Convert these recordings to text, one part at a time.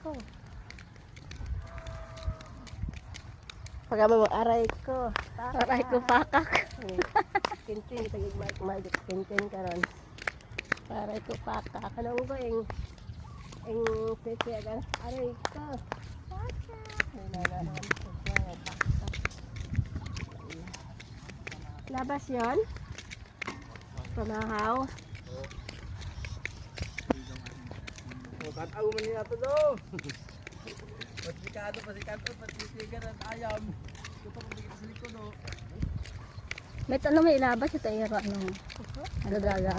Ko. Pagama mo aray ko. Aray ko pakak. Kintin kita gigmay kintin karon. Aray ko pakak. Ano ba yung pepe agan aray ko. Labas yon. Pamahaw. Kataw man niya to do. Pasikado, patitigan at ayam. Ito pa bigit sa likod do. May tanong may ilabas ito ay ano. Dadaga.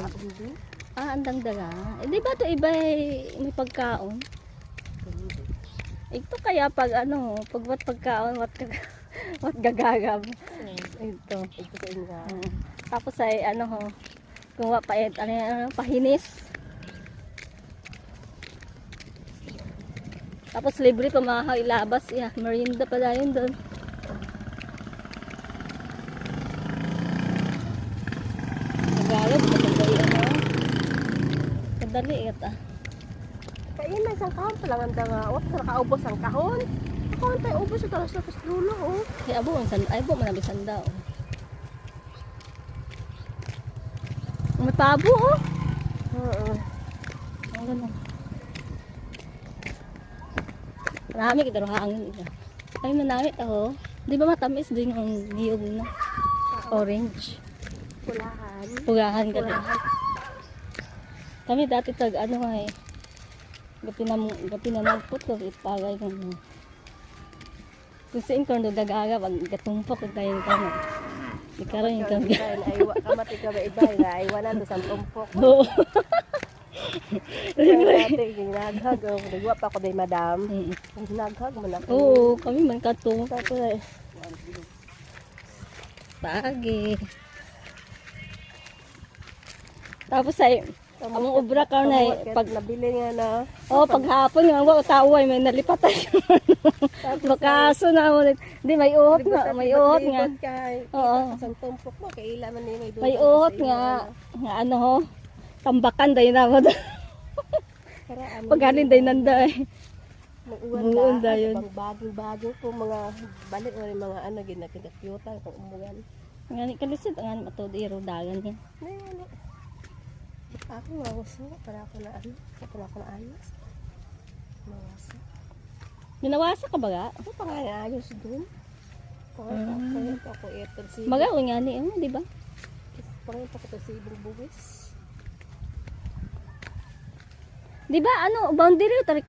Ah, andang daga. Eh, di ba ito iba may pagkaon? Ito kaya pag ano, pag pagkaon, what gagagab. Ito. Ito sa inyo. Tapos ay ano ho, kung wapait, ano, pahinis. Tapos libre pa mga ilabas, merienda pa dahil doon. Nagayab, matagay ano. Kadali ito. Kain na isang kahon pa lang ang nga. Wap na nakaubos ang kahon. Kahon tayo ubos ito lang sa kastrulo. Oh. Kaya abo, ay abo, manabisan daw. May pabo oh. Oo. Ang gano'n. Marami kita rin hangin ito. Ay manamit ako. Di ba matamis din yung niyog na? Orange. Pulahan. Pugahan ka rin. Kami dati tag ano nga eh. Gapi na nagputol ipagay ko no. Kung sa inko no dagaga pag gatumpok tayo ka no. Di karon yung kami. Ay kamati ka ba iba na ay 100 tumpok. Oo. Dati ginaghag oh, nagwa pa ko day madam. Ginaghag man ako. Oo, kami man katong tapos pagi. Tapos ay among obra ka na pag nabili nga na. paghapon nga wa taway may nalipatan. Bakaso na mo. Di may uhot nga, Oo. Isang tumpok mo kaila man ni May uhot nga ano ho. Tambakan day na mo. Paghalin day nanda eh. Muuan da yun. Baging po mga balik o mga ano ginakita kung umugan. Ngani kalisit ngani matudiro dagan yan. Ako mawaso para ako na ano, para ako na ayos. Mawaso. Minawasa ka ba ga? Ano pa nga ayos doon? Pangit ako ito si. Maga o ngani di ba? Pangit ako to si ibang buwis. Di ba ano boundary